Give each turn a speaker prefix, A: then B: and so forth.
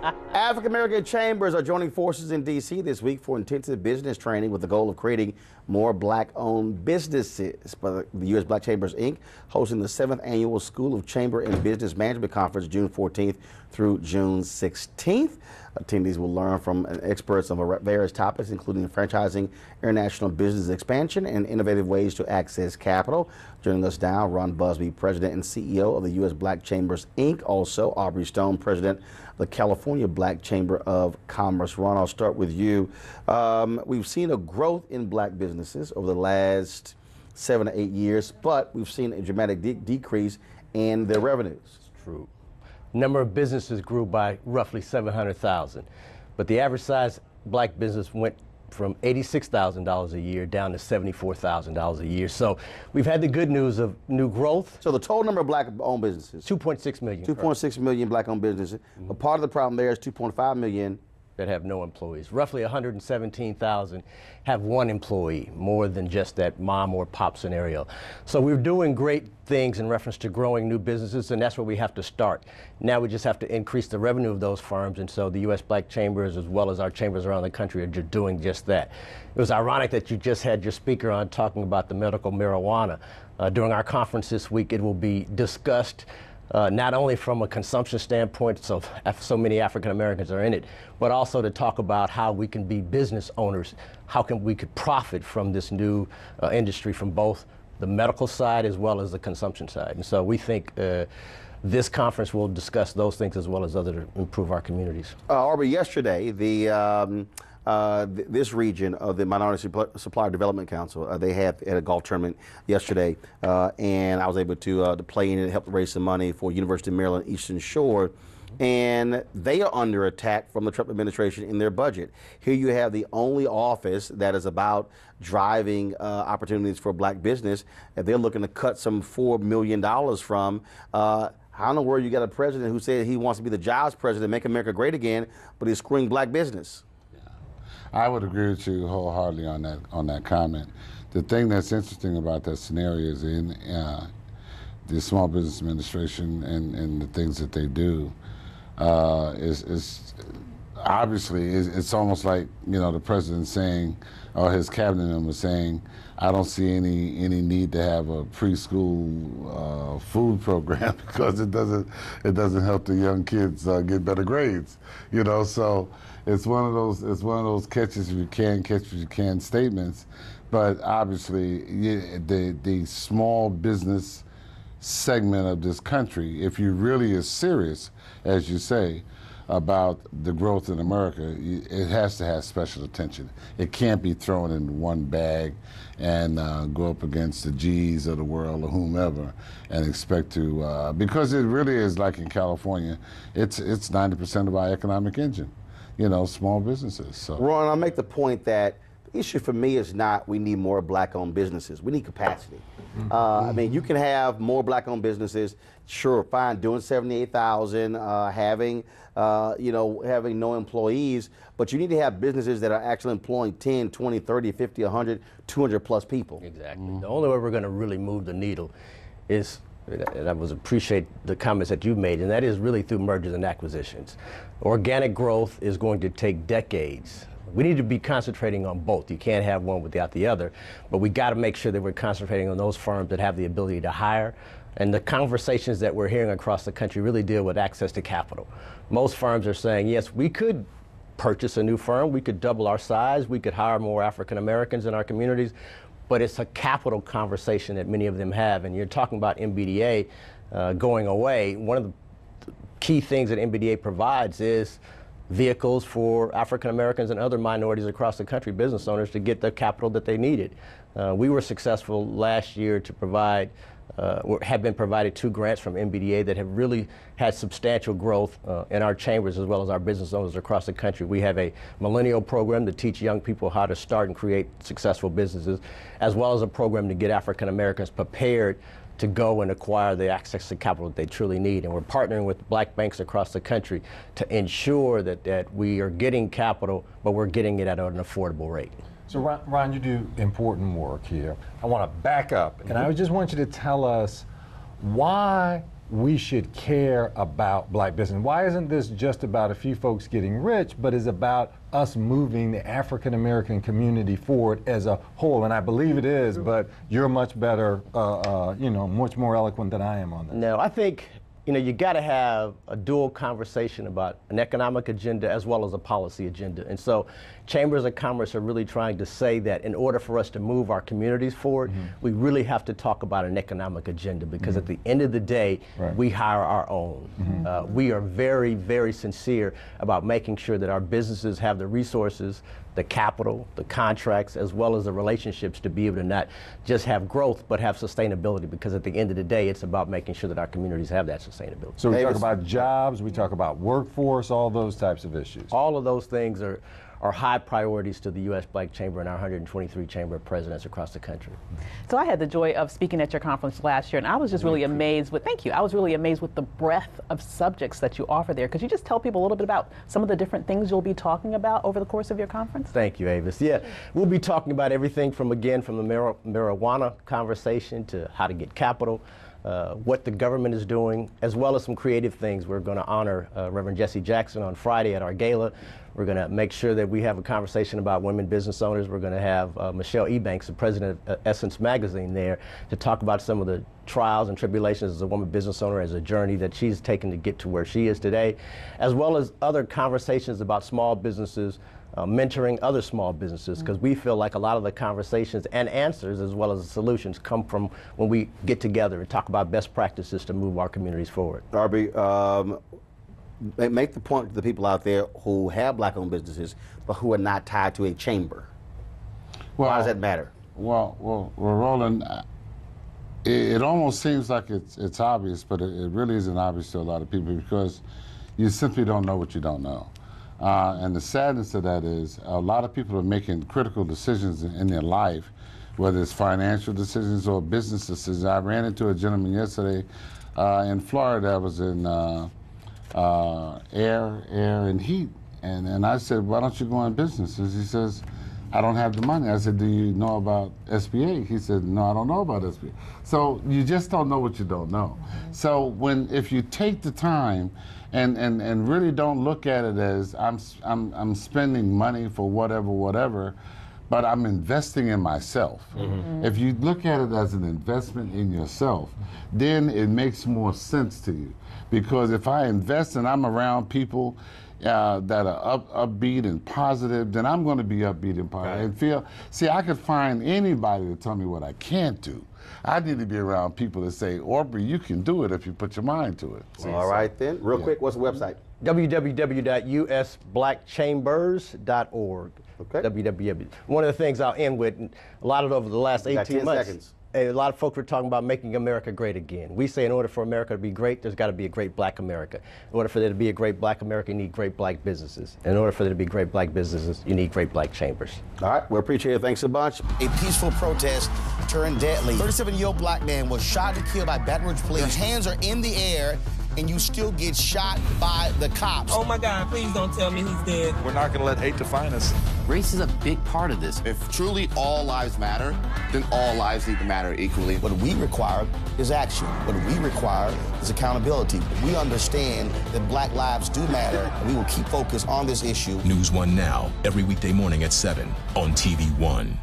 A: African American chambers are joining forces in D.C. this week for intensive business training with the goal of creating more black-owned businesses. But the U.S. Black Chambers, Inc. hosting the 7th Annual School of Chamber and Business Management Conference June 14th through June 16th. Attendees will learn from experts on various topics, including franchising, international business expansion, and innovative ways to access capital. Joining us now, Ron Busby, President and CEO of the U.S. Black Chambers, Inc. Also, Aubrey Stone, President of the California Black Chamber of Commerce. Ron, I'll start with you. We've seen a growth in black businesses over the last 7 to 8 years, but we've seen a dramatic decrease in their revenues.
B: It's true. Number of businesses grew by roughly 700,000, but the average size black business went from $86,000 a year down to $74,000 a year. So we've had the good news of new growth.
A: So the total number of black-owned businesses?
B: 2.6 million.
A: 2.6 million black-owned businesses. A part of the problem there is 2.5 million
B: that have no employees. Roughly 117,000 have one employee, more than just that mom or pop scenario. So we're doing great things in reference to growing new businesses, and that's where we have to start. Now we just have to increase the revenue of those firms, and so the U.S. Black Chambers, as well as our chambers around the country, are doing just that. It was ironic that you just had your speaker on talking about the medical marijuana. During our conference this week, it will be discussed not only from a consumption standpoint, so many African Americans are in it, but also to talk about how we can be business owners, how we could profit from this new industry from both the medical side as well as the consumption side. And so we think this conference will discuss those things as well as other to improve our communities.
A: Aubrey, yesterday, this region of the Minority Supplier Development Council, they had a golf tournament yesterday, and I was able to play in it, help raise some money for University of Maryland Eastern Shore, and they are under attack from the Trump administration in their budget. Here you have the only office that is about driving opportunities for black business, and they're looking to cut some $4 million from. I don't know where you got a president who said he wants to be the jobs president, make America great again, but he's screwing black business.
C: I would agree with you wholeheartedly on that comment. The thing that's interesting about that scenario is in the Small Business Administration and the things that they do is obviously it's almost like, you know, the president saying, or his cabinet member saying, I don't see any need to have a preschool food program because it doesn't help the young kids get better grades, you know. So it's one of those catch as you can, catch as you can statements. But obviously, the small business segment of this country, if you really is serious, as you say, about the growth in America, it has to have special attention. It can't be thrown in one bag and go up against the G's of the world or whomever and expect to, because it really is like in California, it's 90% of our economic engine, you know, small businesses. So.
A: Ron, I'll make the point that the issue for me is not we need more black-owned businesses. We need capacity. I mean, you can have more black-owned businesses, sure, fine, doing 78,000, having no employees, but you need to have businesses that are actually employing 10, 20, 30, 50, 100, 200 plus people.
B: Exactly. The only way we're going to really move the needle is, and I appreciate the comments that you made, and that is really through mergers and acquisitions. Organic growth is going to take decades. We need to be concentrating on both. You can't have one without the other, but we got to make sure that we're concentrating on those firms that have the ability to hire. And the conversations that we're hearing across the country really deal with access to capital. Most firms are saying, yes, we could purchase a new firm, we could double our size, we could hire more African Americans in our communities, but it's a capital conversation that many of them have. And you're talking about MBDA going away. One of the key things that MBDA provides is vehicles for African Americans and other minorities across the country, business owners, to get the capital that they needed. We were successful last year to provide, have been provided 2 grants from MBDA that have really had substantial growth in our chambers as well as our business owners across the country. We have a millennial program to teach young people how to start and create successful businesses, as well as a program to get African Americans prepared to go and acquire the access to capital that they truly need. And we're partnering with black banks across the country to ensure that we are getting capital, but we're getting it at an affordable rate.
D: So Ron, you do important work here. I want to back up, and I just want you to tell us why we should care about black business. Why isn't this just about a few folks getting rich, but is about us moving the African American community forward as a whole? And I believe it is, but you're much better, much more eloquent than I am on that.
B: No, I think, you got to have a dual conversation about an economic agenda as well as a policy agenda. And so chambers of commerce are really trying to say that in order for us to move our communities forward, we really have to talk about an economic agenda, because at the end of the day, we hire our own. We are very, very sincere about making sure that our businesses have the resources, the capital, the contracts, as well as the relationships to be able to not just have growth, but have sustainability, because at the end of the day, it's about making sure that our communities have that sustainability.
D: So we talk about jobs, we talk about workforce, all those types of issues.
B: All of those things are high priorities to the U.S. Black Chamber and our 123 Chamber of Presidents across the country.
E: So I had the joy of speaking at your conference last year, and I was just really amazed with, thank you, I was really amazed with the breadth of subjects that you offer there. Could you just tell people a little bit about some of the different things you'll be talking about over the course of your conference?
B: Thank you, Avis. Yeah, we'll be talking about everything from the marijuana conversation to how to get capital, what the government is doing, as well as some creative things. We're going to honor Reverend Jesse Jackson on Friday at our gala. We're going to make sure that we have a conversation about women business owners. We're going to have Michelle Ebanks, the president of Essence Magazine, there to talk about some of the trials and tribulations as a woman business owner, as a journey that she's taken to get to where she is today, as well as other conversations about small businesses, mentoring other small businesses, because we feel like a lot of the conversations and answers, as well as the solutions, come from when we get together and talk about best practices to move our communities forward.
A: Darby, make the point to the people out there who have black-owned businesses, but who are not tied to a chamber. Well, why does that matter?
C: Well, Roland, it almost seems like it's obvious, but it really isn't obvious to a lot of people, because you simply don't know what you don't know. And the sadness of that is a lot of people are making critical decisions in their life, whether it's financial decisions or business decisions. I ran into a gentleman yesterday in Florida that was in air and heat. And I said, why don't you go in business? And he says, I don't have the money. I said, do you know about SBA? He said, no, I don't know about SBA. So you just don't know what you don't know. So if you take the time and really don't look at it as I'm spending money for whatever, but I'm investing in myself. If you look at it as an investment in yourself, then it makes more sense to you. Because if I invest and I'm around people that are upbeat and positive, then I'm going to be upbeat and positive. And see, I could find anybody to tell me what I can't do. I need to be around people that say, Aubrey, you can do it if you put your mind to it.
A: Well, all right then. Real quick, what's the website?
B: www.usblackchambers.org.
A: Okay.
B: www. One of the things I'll end with, a lot of over the last 18 months,
A: seconds.
B: A lot of folks were talking about making America great again. We say in order for America to be great, there's got to be a great black America. In order for there to be a great black America, you need great black businesses. In order for there to be great black businesses, you need great black chambers.
A: All right, we appreciate it. Thanks a bunch.
F: A peaceful protest turned deadly. 37-year-old black man was shot and killed by Baton Rouge police. His hands are in the air, and you still get shot by the cops.
G: Oh my God, please don't tell me he's dead.
H: We're not going to let hate define us.
I: Race is a big part of this.
F: If truly all lives matter, then all lives need to matter equally. What we require is action. What we require is accountability. We understand that black lives do matter, and we will keep focused on this issue.
J: NewsOne Now, every weekday morning at 7 on TV1.